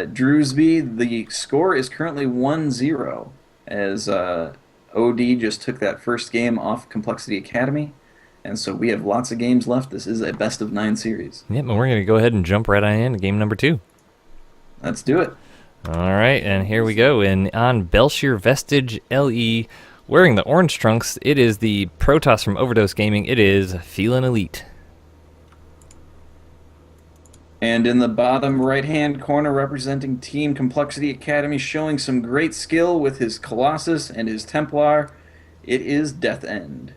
Drewsby, the score is currently 1-0 as OD just took that first game off Complexity Academy. And so we have lots of games left. This is a best of 9 series. Yep, and we're going to go ahead and jump right on in to game number 2. Let's do it. All right, and here we go. And on Belshire Vestige LE, wearing the orange trunks, it is the Protoss from Overdose Gaming. It is Feelin' Elite. And in the bottom right-hand corner, representing Team Complexity Academy, showing some great skill with his Colossus and his Templar, it is Death End.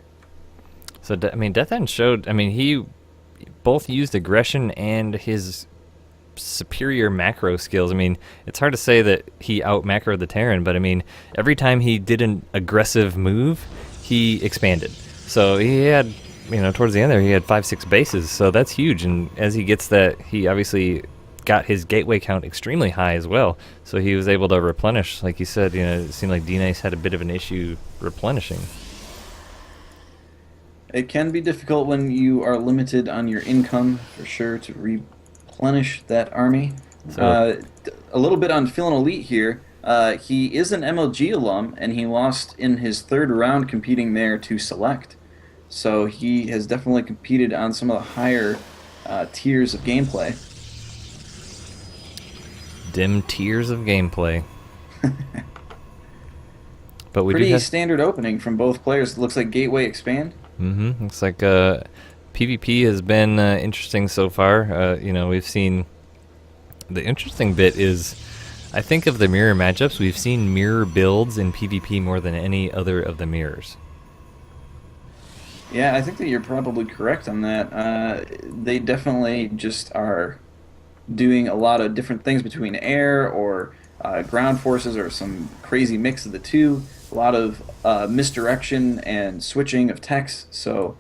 So, Death End showed, he both used aggression and his superior macro skills. It's hard to say that he out-macroed the Terran, but, every time he did an aggressive move, he expanded. So he had, towards the end there, he had 5-6 bases, so that's huge. And as he gets that, he obviously got his gateway count extremely high as well. So he was able to replenish. Like you said, it seemed like D-Nice had a bit of an issue replenishing. It can be difficult when you are limited on your income, for sure, to replenish that army. So, a little bit on Feelin' Elite here. He is an MLG alum, and he lost in his third round competing there to Select. So he has definitely competed on some of the higher tiers of gameplay. dim tiers of gameplay. But we Pretty do have standard opening from both players. It looks like Gateway Expand. Looks like PvP has been interesting so far. We've seen the interesting bit is, I think of the mirror matchups, we've seen mirror builds in PvP more than any other of the mirrors. Yeah, I think that you're probably correct on that. They definitely just are doing a lot of different things between air or ground forces or some crazy mix of the two. A lot of misdirection and switching of techs. So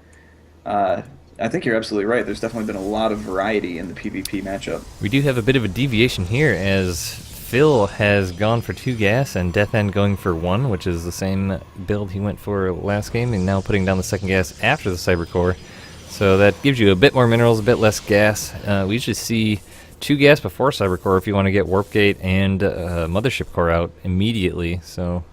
I think you're absolutely right. There's definitely been a lot of variety in the PvP matchup. We do have a bit of a deviation here, as Phil has gone for 2 gas and Death End going for 1, which is the same build he went for last game, and now putting down the second gas after the Cyber Core. So that gives you a bit more minerals, a bit less gas. We usually see 2 gas before Cyber Core if you want to get Warp Gate and Mothership Core out immediately. So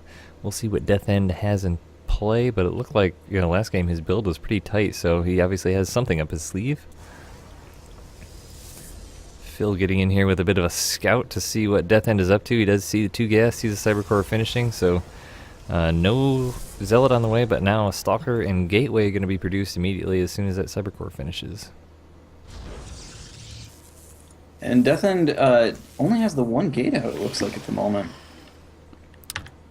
we'll see what Death End has in play, but it looked like, last game his build was pretty tight, so he obviously has something up his sleeve. Phil getting in here with a bit of a scout to see what Death End is up to. He does see the 2 gas, sees the Cyber Core finishing, so no Zealot on the way, but now a Stalker and Gateway going to be produced immediately as soon as that Cyber Core finishes. And Death End only has the 1 gate out, it looks like, at the moment.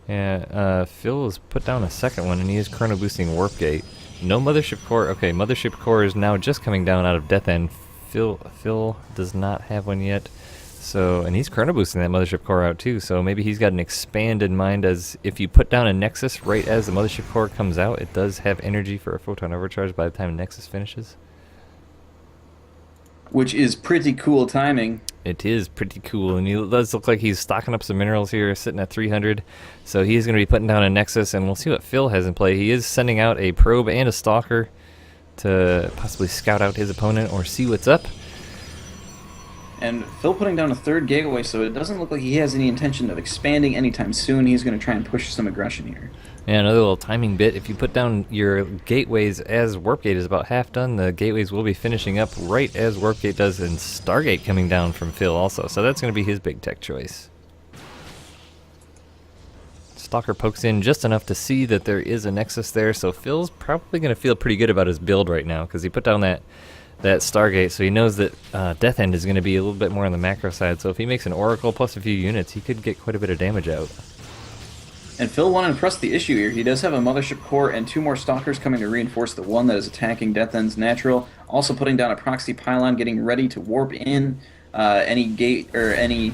Yeah, Phil has put down a second one, and he is chrono boosting Warp Gate. No Mothership Core. Okay, Mothership Core is now just coming down out of Death End. Phil does not have one yet. So, and he's chrono boosting that Mothership Core out too, so maybe he's got an expand in mind, as if you put down a Nexus right as the Mothership Core comes out, it does have energy for a Photon Overcharge by the time Nexus finishes. Which is pretty cool timing. It is pretty cool, and it does look like he's stocking up some minerals here, sitting at 300. So he's going to be putting down a Nexus, and we'll see what Phil has in play. He is sending out a Probe and a Stalker to possibly scout out his opponent or see what's up. And Phil putting down a 3rd gateway, so it doesn't look like he has any intention of expanding anytime soon. He's going to try and push some aggression here. Yeah, another little timing bit. If you put down your gateways as Warp Gate is about half done, the gateways will be finishing up right as Warp Gate does, and Stargate coming down from Phil also. So that's going to be his big tech choice. Stalker pokes in just enough to see that there is a Nexus there, so Phil's probably going to feel pretty good about his build right now, because he put down that Stargate, so he knows that Death End is going to be a little bit more on the macro side. So if he makes an Oracle plus a few units, he could get quite a bit of damage out. And Phil wanted to press the issue here. He does have a Mothership Core and 2 more Stalkers coming to reinforce the one that is attacking Death End's natural. Also putting down a proxy pylon, getting ready to warp in any gate or any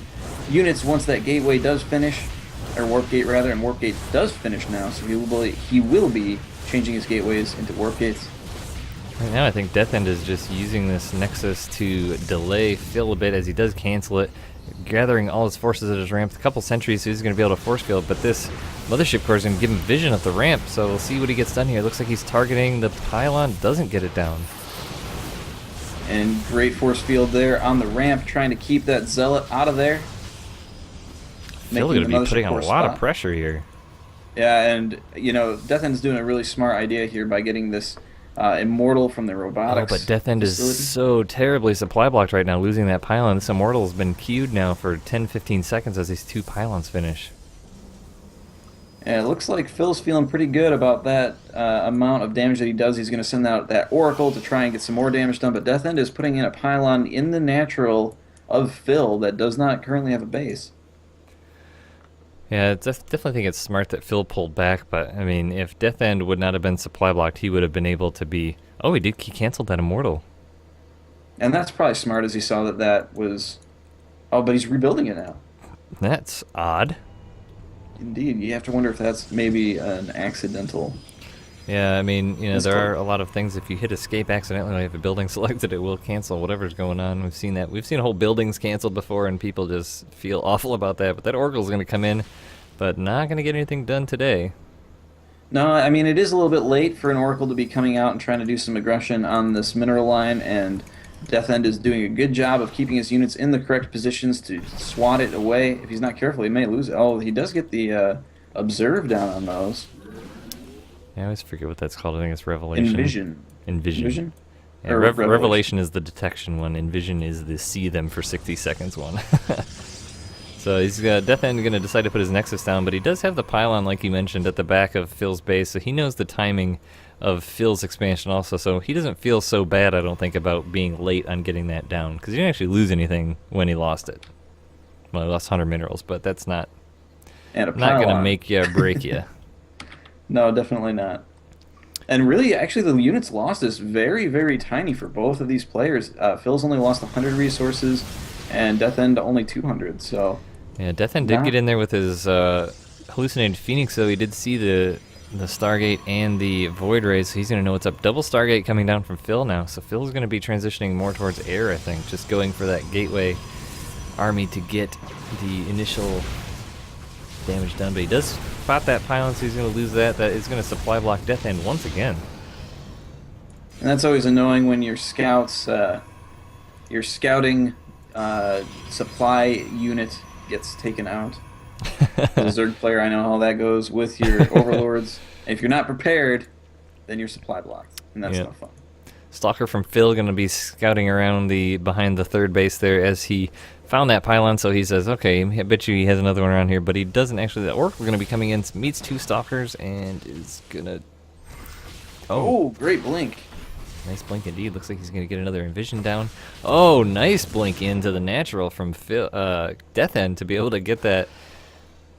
units once that gateway does finish, or Warp Gate rather, and Warp Gate does finish now. So he will be changing his gateways into Warp Gates. Right now I think Death End is just using this Nexus to delay Phil a bit as he does cancel it, gathering all his forces at his ramp. A couple sentries, so he's going to be able to force field, but this Mothership Core is going to give him vision of the ramp, so we'll see what he gets done here. Looks like he's targeting the pylon, doesn't get it down. And great force field there on the ramp, trying to keep that Zealot out of there. Phil going making to the be mothership putting on a core lot of spot. pressure here. Yeah, and Death End's doing a really smart idea here by getting this immortal from the Oh, but robotics Death End is facility. so terribly supply blocked right now, losing that pylon. This Immortal's been queued now for 10-15 seconds as these two pylons finish. And it looks like Phil's feeling pretty good about that amount of damage that he does. He's going to send out that Oracle to try and get some more damage done, but Death End is putting in a pylon in the natural of Phil that does not currently have a base. Yeah, definitely think it's smart that Phil pulled back, but I mean, if Death End would not have been supply blocked, he would have been able to be. Oh, he canceled that Immortal. And that's probably smart as he saw that that was. Oh, but he's rebuilding it now. That's odd. Indeed. You have to wonder if that's maybe an accidental Yeah, I mean, there are mistake. a lot of things. If you hit escape accidentally when you have a building selected, it will cancel whatever's going on. We've seen that. We've seen whole buildings canceled before, and people just feel awful about that. But that Oracle's going to come in, but not going to get anything done today. No, I mean, it is a little bit late for an Oracle to be coming out and trying to do some aggression on this mineral line, and Death End is doing a good job of keeping his units in the correct positions to swat it away. If he's not careful, he may lose it. Oh, he does get the observe down on those. I always forget what that's called. I think it's Revelation. Envision. Envision. Envision? Yeah, Or Revelation is the detection one. Envision is the see them for 60 seconds one. So he's Death End going to decide to put his Nexus down, but he does have the pylon, like you mentioned, at the back of Phil's base, so he knows the timing of Phil's expansion also, so he doesn't feel so bad, I don't think, about being late on getting that down, because he didn't actually lose anything when he lost it. Well, he lost 100 minerals, but that's not And a going to pylon. make you or break you. No, definitely not. And really, actually, the units lost is very, very tiny for both of these players. Phil's only lost 100 resources, and Death End only 200, so... Yeah, Death End did Not get in there with his hallucinated Phoenix, though. He did see the Stargate and the Void Rays, so he's going to know what's up. Double Stargate coming down from Phil now, so Phil's going to be transitioning more towards air, I think, just going for that gateway army to get the initial damage done. But he does spot that pylon, so he's going to lose that. That is going to supply block Death End once again. And that's always annoying when your scouts, your scouting supply unit gets taken out. As a Zerg player, I know how that goes with your overlords. If you're not prepared, then you're supply blocked, and that's no fun. Stalker from Phil going to be scouting around behind the third base there as he found that pylon, so he says, okay, I bet you he has another one around here, but he doesn't actually. The Oracle going to be coming in, meets two Stalkers, and is going to... Oh, great blink. Nice blink indeed. Looks like he's going to get another Envision down. Oh, nice blink into the natural from Death End to be able to get that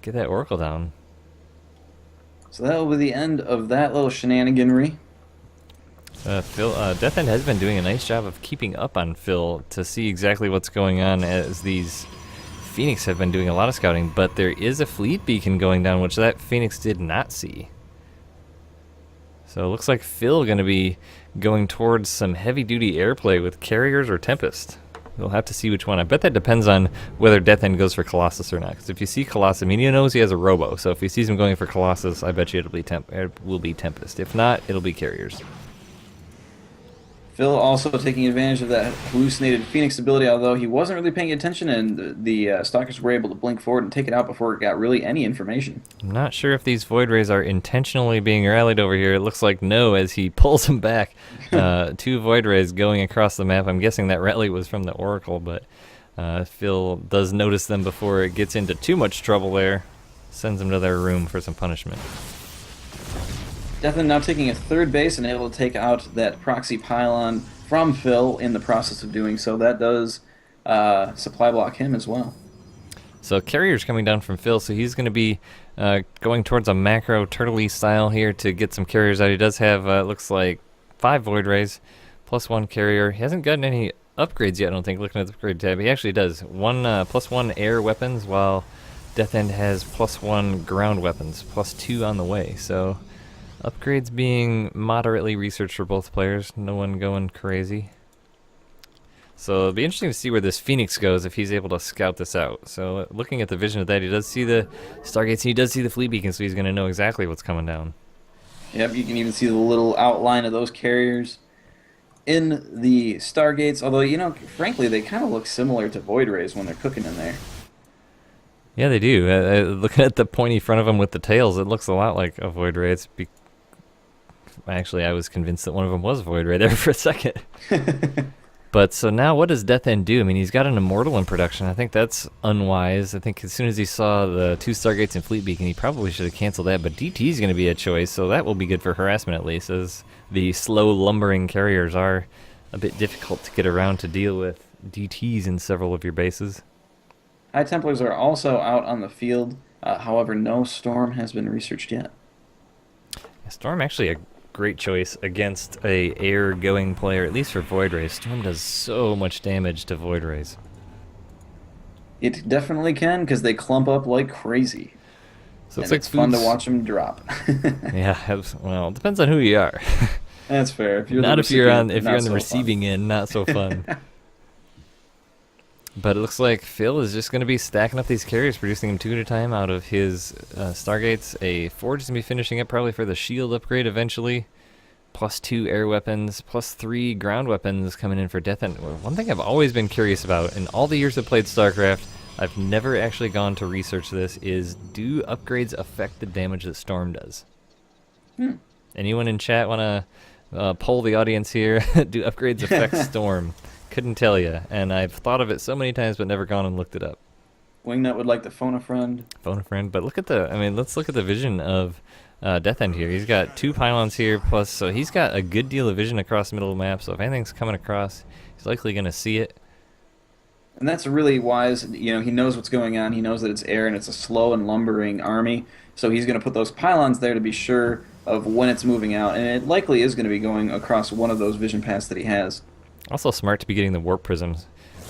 Oracle down. So that will be the end of that little shenaniganry. Death End has been doing a nice job of keeping up on Phil to see exactly what's going on, as these Phoenix have been doing a lot of scouting, but there is a fleet beacon going down, which that Phoenix did not see. So it looks like Phil going to be going towards some heavy-duty airplay with Carriers or Tempest. We'll have to see which one. I bet that depends on whether Death End goes for Colossus or not. Because if you see Colossus, I mean, he knows he has a Robo. So if he sees him going for Colossus, I bet you it will be Tempest. If not, it'll be Carriers. Phil also taking advantage of that hallucinated Phoenix ability, although he wasn't really paying attention, and the Stalkers were able to blink forward and take it out before it got really any information. I'm not sure if these Void Rays are intentionally being rallied over here. It looks like no, as he pulls them back. Two Void Rays going across the map. I'm guessing that rally was from the Oracle, but Phil does notice them before it gets into too much trouble there. Sends them to their room for some punishment. Death End now taking a third base and able to take out that proxy pylon from Phil in the process of doing so. That does supply block him as well. So Carrier's coming down from Phil, so he's going to be going towards a macro Turtle style here to get some Carriers out. He does have, looks like, 5 Void Rays, plus 1 Carrier. He hasn't gotten any upgrades yet, I don't think, looking at the upgrade tab. He actually does. Plus 1 air weapons, while Death End has plus 1 ground weapons, plus 2 on the way. So upgrades being moderately researched for both players. No one going crazy. So it'll be interesting to see where this Phoenix goes if he's able to scout this out. So looking at the vision of that, he does see the Stargates and he does see the fleet beacon, so he's going to know exactly what's coming down. Yep, you can even see the little outline of those Carriers in the Stargates, although, frankly, they kind of look similar to Void Rays when they're cooking in there. Yeah, they do. Looking at the pointy front of them with the tails, it looks a lot like a Void Ray. Actually, I was convinced that one of them was Void Ray there for a second. But so now what does Death End do? I mean, he's got an Immortal in production. I think that's unwise. I think as soon as he saw the 2 Stargates and Fleet Beacon, he probably should have canceled that. But DT is going to be a choice, so that will be good for harassment at least, as the slow lumbering carriers are a bit difficult to get around to deal with DTs in several of your bases. High Templars are also out on the field. However, no Storm has been researched yet. Storm actually a great choice against a air going player, at least for Void Rays. Storm does so much damage to Void Rays. It definitely can, because they clump up like crazy. So and it's fun to watch them drop. Yeah, well, it depends on who you are. That's fair. If you're not if you're on the so receiving end, not so fun. But it looks like Phil is just going to be stacking up these carriers, producing them 2 at a time out of his Stargates. A Forge is going to be finishing up probably for the shield upgrade eventually. +2 air weapons, +3 ground weapons coming in for Death End. One thing I've always been curious about, in all the years I've played StarCraft, I've never actually gone to research this, is do upgrades affect the damage that Storm does? Anyone in chat want to poll the audience here? Do upgrades affect Storm? Couldn't tell you, and I've thought of it so many times but never gone and looked it up. Wingnut would like to phone a friend. Phone a friend, but look at let's look at the vision of Death End here. He's got 2 pylons here, plus, so he's got a good deal of vision across the middle of the map, so if anything's coming across, he's likely going to see it. And that's really wise. You know, he knows what's going on. He knows that it's air and it's a slow and lumbering army, so he's going to put those pylons there to be sure of when it's moving out, and it likely is going to be going across one of those vision paths that he has. Also smart to be getting the warp prisms.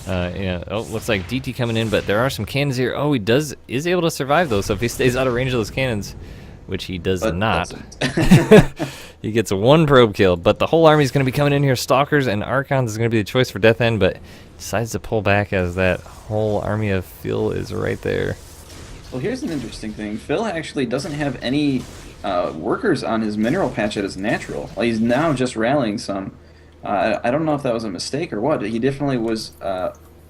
Yeah. Oh, looks like DT coming in, but there are some cannons here. Oh, he is able to survive those. So if he stays out of range of those cannons, which he does not, he gets 1 probe kill. But the whole army is going to be coming in here. Stalkers and Archons is going to be the choice for Death End, but decides to pull back as that whole army of Phil is right there. Well, here's an interesting thing. Phil actually doesn't have any workers on his mineral patch at his natural. Well, he's now just rallying some. I don't know if that was a mistake or what. He definitely was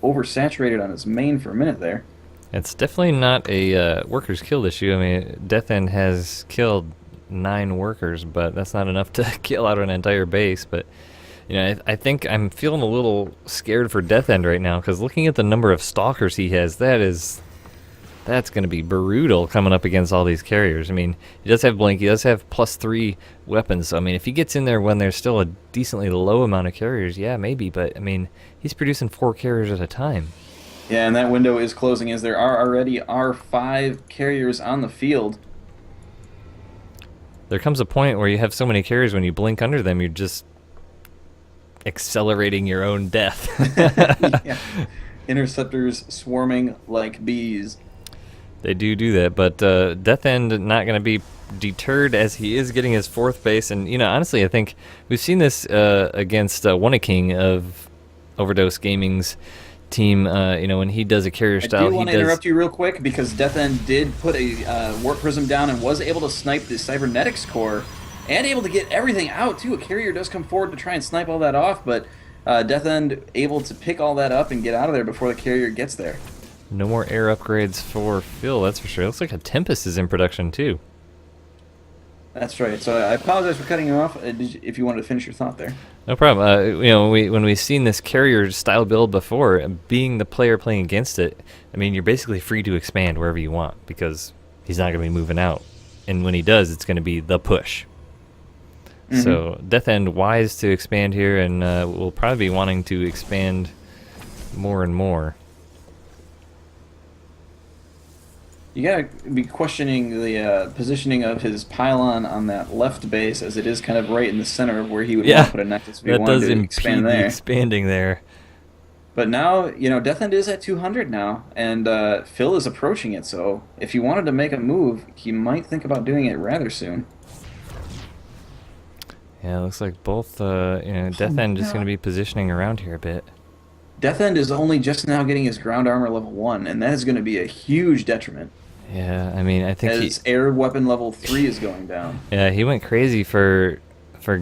oversaturated on his main for a minute there. It's definitely not a workers killed issue. I mean, Death End has killed 9 workers, but that's not enough to kill out an entire base. But you know, I think I'm feeling a little scared for Death End right now, because looking at the number of stalkers he has, that's going to be brutal coming up against all these carriers. I mean, he does have Blink, he does have +3 weapons. So, I mean, if he gets in there when there's still a decently low amount of carriers, yeah, maybe. But, I mean, he's producing 4 carriers at a time. Yeah, and that window is closing as there are already 5 carriers on the field. There comes a point where you have so many carriers, when you blink under them, you're just accelerating your own death. Yeah. Interceptors swarming like bees. They do that, but Death End not going to be deterred, as he is getting his 4th base. And, you know, honestly, I think we've seen this against King of Overdose Gaming's team. You know, when he does a carrier style, I do want to interrupt you real quick, because Death End did put a warp prism down and was able to snipe the cybernetics core and able to get everything out too. A carrier does come forward to try and snipe all that off, but Death End able to pick all that up and get out of there before the carrier gets there. No more air upgrades for Phil, that's for sure. It looks like a Tempest is in production too. That's right. So I apologize for cutting you off. If you wanted to finish your thought there. No problem. You know, when we've seen this carrier style build before, being the player playing against it, I mean, you're basically free to expand wherever you want, because he's not going to be moving out. And when he does, it's going to be the push. Mm-hmm. So Death End wise to expand here, and we'll probably be wanting to expand more and more. You gotta be questioning the positioning of his pylon on that left base, as it is kind of right in the center of where he would want to put a Nexus if he wanted to expand there. Expanding there. But now, you know, Death End is at 200 now, and Phil is approaching it, so if he wanted to make a move, he might think about doing it rather soon. Yeah, it looks like both, you know, Death End is going to be positioning around here a bit. Death End is only just now getting his ground armor level 1, and that is going to be a huge detriment. Yeah, I mean, I think his air weapon level 3 is going down. Yeah, he went crazy for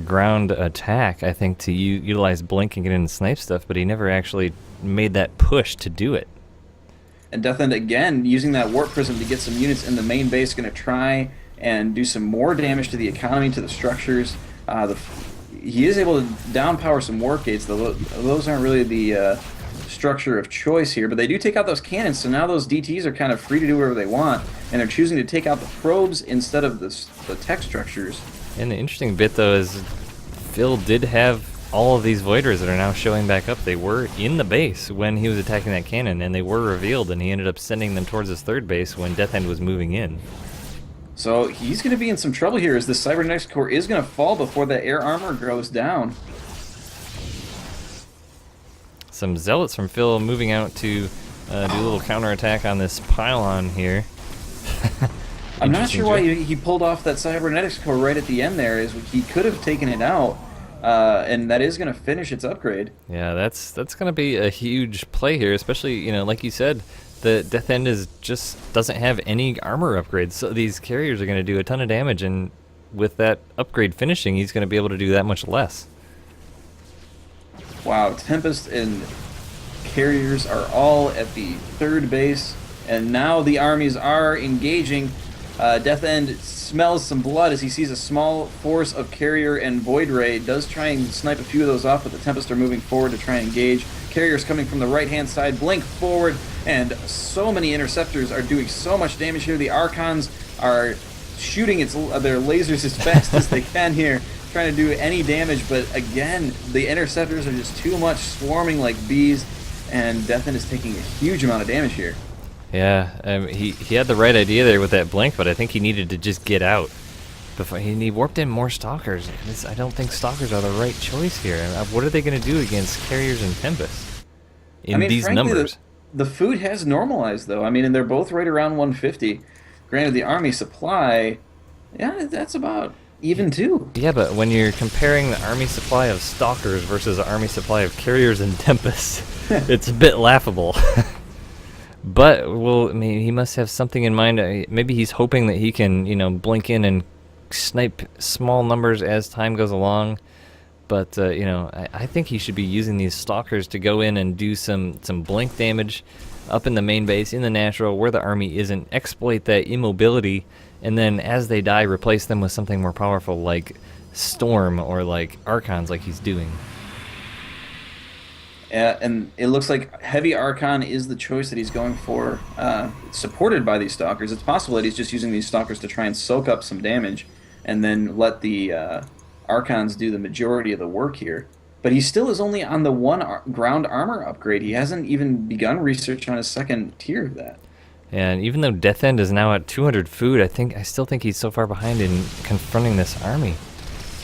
ground attack, I think, to utilize Blink and get in and snipe stuff, but he never actually made that push to do it. And Death End again using that warp prism to get some units in the main base, going to try and do some more damage to the economy, to the structures. He is able to downpower some warp gates, though those aren't really the structure of choice here. But they do take out those cannons, so now those DTs are kind of free to do whatever they want, and they're choosing to take out the probes instead of the tech structures. And the interesting bit, though, is Phil did have all of these Voiders that are now showing back up. They were in the base when he was attacking that cannon, and they were revealed, and he ended up sending them towards his third base when Death End was moving in. So he's going to be in some trouble here, as the Cybernetics core is going to fall before the air armor goes down. Some Zealots from Phil moving out to do a little counterattack on this pylon here. I'm not sure why he pulled off that Cybernetics core right at the end there. Is he could have taken it out, and that is going to finish its upgrade. Yeah, that's going to be a huge play here, especially, you know, like you said, the Death End just doesn't have any armor upgrades, so these carriers are going to do a ton of damage, and with that upgrade finishing, he's going to be able to do that much less. Wow, Tempest and carriers are all at the third base, and now the armies are engaging. Death End smells some blood as he sees a small force of Carrier and Void Ray. Does try and snipe a few of those off, but the Tempest are moving forward to try and engage. Carrier's coming from the right-hand side, blink forward, and so many interceptors are doing so much damage here. The Archons are shooting their lasers as fast as they can here, trying to do any damage, but again, the interceptors are just too much, swarming like bees, and Death End is taking a huge amount of damage here. Yeah, he had the right idea there with that blink, but I think he needed to just get out. Before he warped in more Stalkers. I don't think Stalkers are the right choice here. What are they going to do against Carriers and Tempest in these frankly, numbers? The food has normalized, though. I mean, and they're both right around 150. Granted, the army supply, yeah, that's about even too. Yeah, but when you're comparing the army supply of Stalkers versus the army supply of Carriers and Tempest, it's a bit laughable. But, well, I mean, he must have something in mind. Maybe he's hoping that he can, you know, blink in and snipe small numbers as time goes along. But, you know, I think he should be using these Stalkers to go in and do some blink damage up in the main base, in the natural, where the army isn't, exploit that immobility, and then as they die, replace them with something more powerful like Storm or like Archons like he's doing. And it looks like Heavy Archon is the choice that he's going for, supported by these Stalkers. It's possible that he's just using these Stalkers to try and soak up some damage and then let the Archons do the majority of the work here. But he still is only on the one ground armor upgrade. He hasn't even begun research on his second tier of that. And even though Death End is now at 200 food, I still think he's so far behind in confronting this army.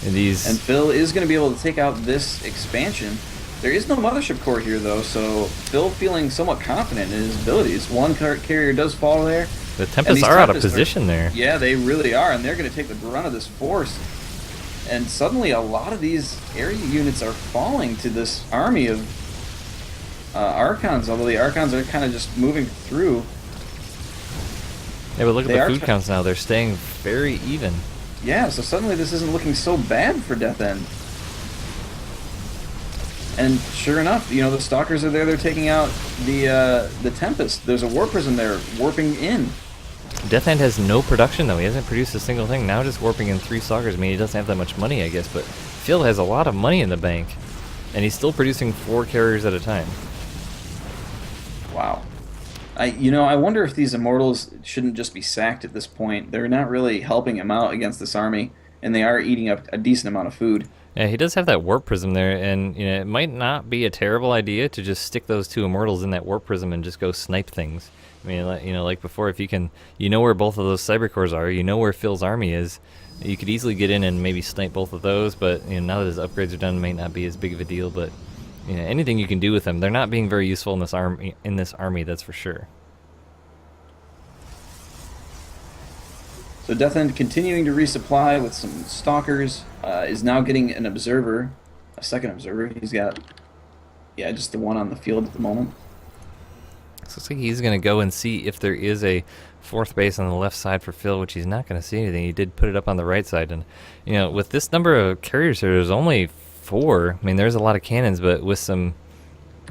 And Phil is going to be able to take out this expansion. There is no mothership core here, though, so Phil feeling somewhat confident in his abilities. One carrier does fall there. The Tempests are out of position there. Yeah, they really are, and they're going to take the brunt of this force. And suddenly a lot of these area units are falling to this army of Archons, although the Archons are kind of just moving through. Yeah, but look at the food counts now. They're staying very even. Yeah, so suddenly this isn't looking so bad for Death End. And sure enough, you know, the Stalkers are there. They're taking out the Tempest. There's a Warp Prism there, warping in. Death End has no production, though. He hasn't produced a single thing. Now just warping in 3 Stalkers. I mean, he doesn't have that much money, I guess, but Phil has a lot of money in the bank. And he's still producing 4 carriers at a time. Wow. I wonder if these Immortals shouldn't just be sacked at this point. They're not really helping him out against this army, and they are eating up a decent amount of food. Yeah, he does have that Warp Prism there, and you know it might not be a terrible idea to just stick those 2 Immortals in that Warp Prism and just go snipe things. I mean, like before, if you can, you know where both of those Cybercores are, you know where Phil's army is, you could easily get in and maybe snipe both of those, but you know, now that his upgrades are done, it may not be as big of a deal, but you know, anything you can do with them, they're not being very useful in this army, that's for sure. So Death End continuing to resupply with some Stalkers, is now getting an Observer, a second Observer. He's got, yeah, just the one on the field at the moment. So looks like he's going to go and see if there is a 4th base on the left side for Phil, which he's not going to see anything. He did put it up on the right side, and you know, with this number of carriers here, there's only 4. I mean, there's a lot of cannons, but with some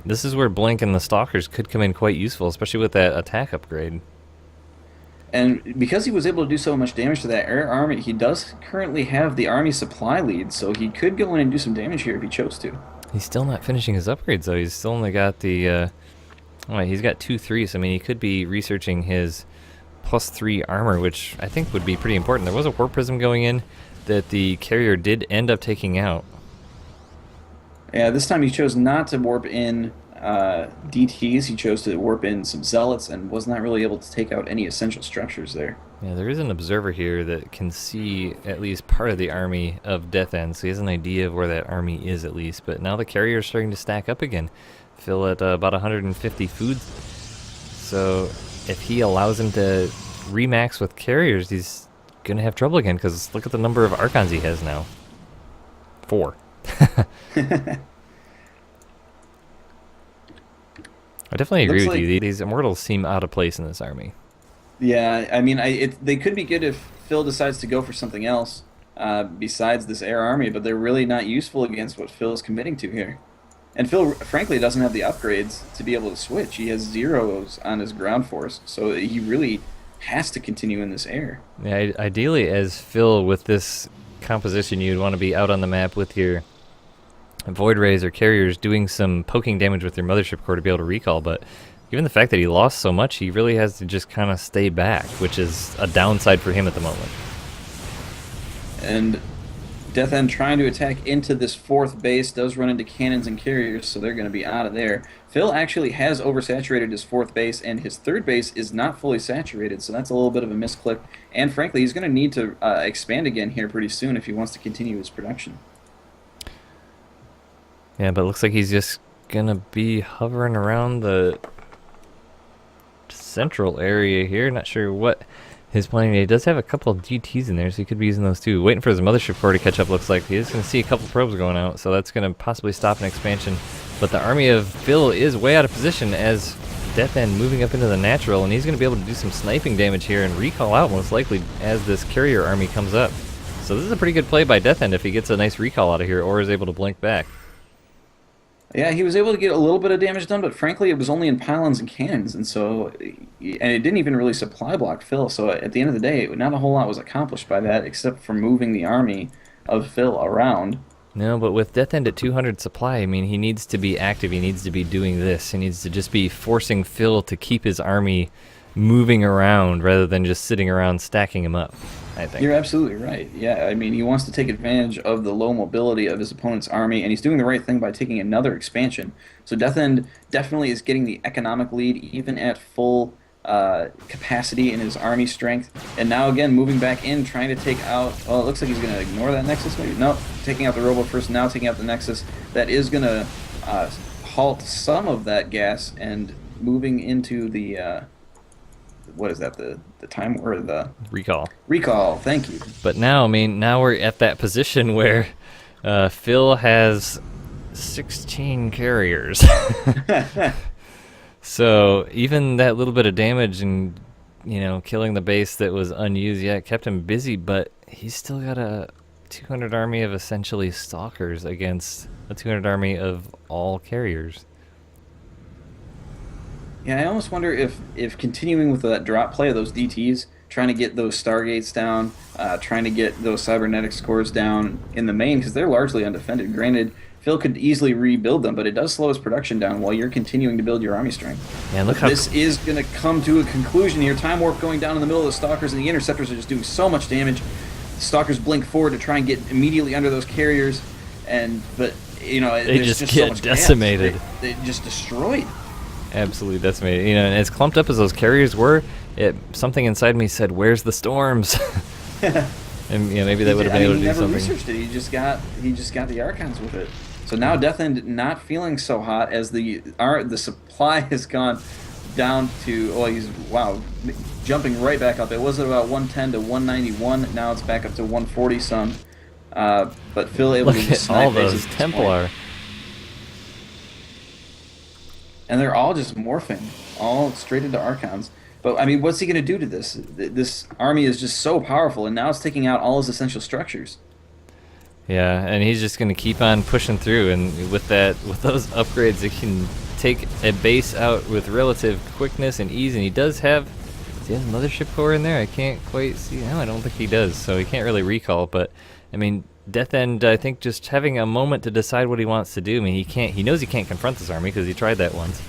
This is where Blink and the Stalkers could come in quite useful, especially with that attack upgrade. And because he was able to do so much damage to that air army, he does currently have the army supply lead, so he could go in and do some damage here if he chose to. He's still not finishing his upgrades, though. He's still only got the... well, he's got 2-3, so I mean, he could be researching his +3 armor, which I think would be pretty important. There was a Warp Prism going in that the carrier did end up taking out. Yeah, this time he chose not to warp in DTs. He chose to warp in some Zealots and was not really able to take out any essential structures there. Yeah, there is an observer here that can see at least part of the army of Death End, so he has an idea of where that army is at least. But now the carrier is starting to stack up again. Phil at about 150 food. So if he allows him to remax with carriers, he's going to have trouble again, because look at the number of Archons he has now. 4. I definitely agree with you. These Immortals seem out of place in this army. Yeah, I mean, they could be good if Phil decides to go for something else besides this air army, but they're really not useful against what Phil is committing to here. And Phil, frankly, doesn't have the upgrades to be able to switch. He has zeros on his ground force, so he really has to continue in this air. Yeah, ideally, as Phil, with this composition, you'd want to be out on the map with your Void Rays or carriers doing some poking damage with your Mothership Core to be able to recall, but given the fact that he lost so much, he really has to just kind of stay back, which is a downside for him at the moment. And Death End trying to attack into this 4th base does run into cannons and carriers, so they're going to be out of there. Phil actually has oversaturated his 4th base, and his 3rd base is not fully saturated, so that's a little bit of a misclick. And frankly, he's going to need to expand again here pretty soon if he wants to continue his production. Yeah, but it looks like he's just going to be hovering around the central area here. Not sure what his plan. He does have a couple of GTs in there, so he could be using those too. Waiting for his Mothership Core to catch up, looks like. He is going to see a couple probes going out, so that's going to possibly stop an expansion. But the army of Phil is way out of position as Death End moving up into the natural, and he's going to be able to do some sniping damage here and recall out most likely as this carrier army comes up. So this is a pretty good play by Death End if he gets a nice recall out of here or is able to blink back. Yeah, he was able to get a little bit of damage done, but frankly, it was only in pylons and cannons, and it didn't even really supply block Phil. So at the end of the day, not a whole lot was accomplished by that, except for moving the army of Phil around. No, but with Death End at 200 supply, I mean, he needs to be active. He needs to be doing this. He needs to just be forcing Phil to keep his army moving around rather than just sitting around stacking him up, I think. You're absolutely right. Yeah, I mean, he wants to take advantage of the low mobility of his opponent's army, and he's doing the right thing by taking another expansion. So Death End definitely is getting the economic lead, even at full capacity in his army strength. And now, again, moving back in, trying to take out... Well, it looks like he's going to ignore that Nexus, maybe? No, taking out the Robo first, now taking out the Nexus. That is going to halt some of that gas, and moving into the... what is that, the time or the recall? Thank you. But now, I mean, now we're at that position where Phil has 16 carriers. So even that little bit of damage and, you know, killing the base that was unused, yeah, it kept him busy, but he's still got a 200 army of essentially stalkers against a 200 army of all carriers. Yeah, I almost wonder if continuing with that drop play of those DTs, trying to get those Stargates down, trying to get those Cybernetics cores down in the main, because they're largely undefended. Granted, Phil could easily rebuild them, but it does slow his production down while you're continuing to build your army strength. Man, look how this is going to come to a conclusion here. Time Warp going down in the middle of the Stalkers, and the Interceptors are just doing so much damage. The Stalkers blink forward to try and get immediately under those carriers, but you know, they just get so decimated. They just destroyed. Absolutely decimated. You know, and as clumped up as those carriers were, something inside me said, "Where's the storms?" And you know, maybe they would have been able to do something. He never researched it. He just got the Archons with it. So now Death End not feeling so hot as the supply has gone down to, oh, he's, wow, jumping right back up. It was at about 110 to 191. Now it's back up to 140 some. But Phil able to just snipe all those Templar. And they're all just morphing, all straight into Archons. But, I mean, what's he going to do to this? This army is just so powerful, and now it's taking out all his essential structures. Yeah, and he's just going to keep on pushing through, and with those upgrades, it can take a base out with relative quickness and ease, and he does have. Does he have a mothership core in there? I can't quite see. No, I don't think he does. So he can't really recall. But I mean, Death End, I think just having a moment to decide what he wants to do. I mean, he can't. He knows he can't confront this army because he tried that once.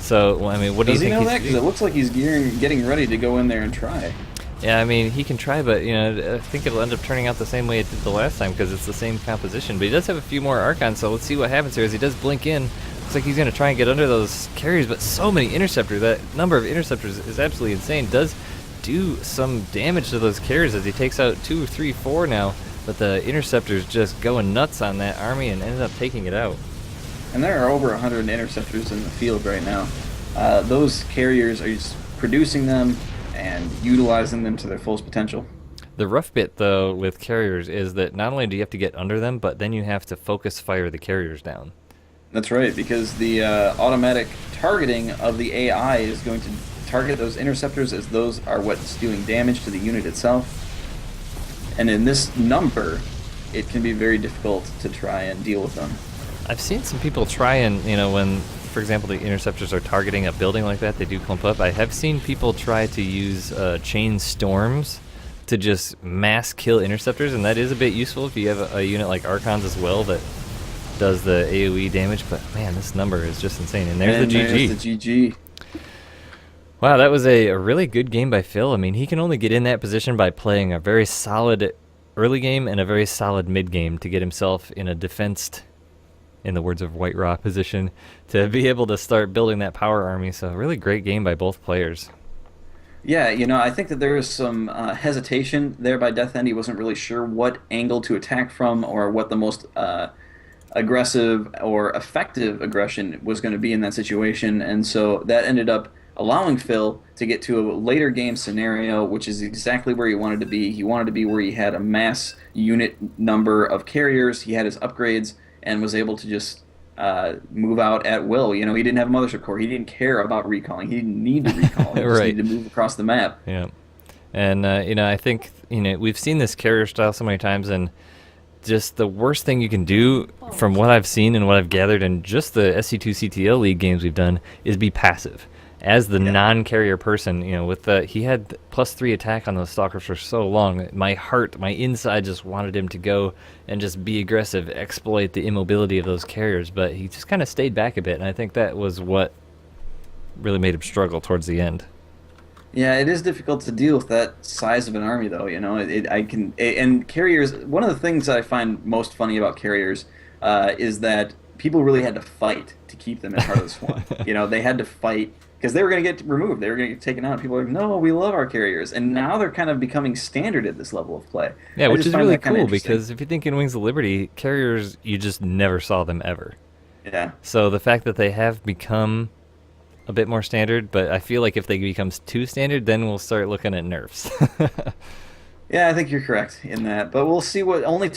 So well, I mean, what do you think? Does he know that? Because it looks like he's getting ready to go in there and try. Yeah, I mean, he can try, but, you know, I think it'll end up turning out the same way it did the last time because it's the same composition. But he does have a few more Archons, so let's see what happens here as he does blink in. Looks like he's going to try and get under those carriers, but so many Interceptors. That number of Interceptors is absolutely insane. Does do some damage to those carriers as he takes out 2, 3, 4 now, but the Interceptors just going nuts on that army and ended up taking it out. And there are over 100 Interceptors in the field right now. Those carriers are just producing them and utilizing them to their fullest potential. The rough bit, though, with carriers is that not only do you have to get under them, but then you have to focus fire the carriers down. That's right, because the automatic targeting of the AI is going to target those interceptors as those are what's doing damage to the unit itself. And in this number, it can be very difficult to try and deal with them. I've seen some people try and, you know, when, for example, the interceptors are targeting a building like that, they do clump up. I have seen people try to use chain storms to just mass kill interceptors, and that is a bit useful if you have a unit like Archons as well that does the AoE damage. But man, this number is just insane. And there's the GG. There's the GG. Wow, that was a really good game by Phil. I mean, he can only get in that position by playing a very solid early game and a very solid mid game to get himself in a defensed, in the words of White Raw, position to be able to start building that power army. So a really great game by both players. Yeah, you know, I think that there was some hesitation there by Death End. He wasn't really sure what angle to attack from or what the most aggressive or effective aggression was going to be in that situation, and so that ended up allowing Phil to get to a later game scenario, which is exactly where he wanted to be. He wanted to be where he had a mass unit number of carriers, he had his upgrades, and was able to just move out at will. You know, he didn't have a mothership core. He didn't care about recalling. He didn't need to recall. He just needed to move across the map. Yeah, and you know, I think, you know, we've seen this carrier style so many times, and just the worst thing you can do, from what I've seen and what I've gathered in just the SC2CTL League games we've done, is be passive. As the non-carrier person, you know, with the, he had +3 attack on those stalkers for so long. My heart, my inside just wanted him to go and just be aggressive, exploit the immobility of those carriers, but he just kind of stayed back a bit, and I think that was what really made him struggle towards the end. Yeah, it is difficult to deal with that size of an army, though. You know, and carriers. One of the things that I find most funny about carriers is that people really had to fight to keep them in Heart of the Swarm. You know, they had to fight because they were going to get removed. They were going to get taken out. People were like, no, we love our carriers. And now they're kind of becoming standard at this level of play. Yeah, which is really cool because if you think in Wings of Liberty, carriers, you just never saw them ever. Yeah. So the fact that they have become a bit more standard, but I feel like if they become too standard, then we'll start looking at nerfs. Yeah, I think you're correct in that. But we'll see what only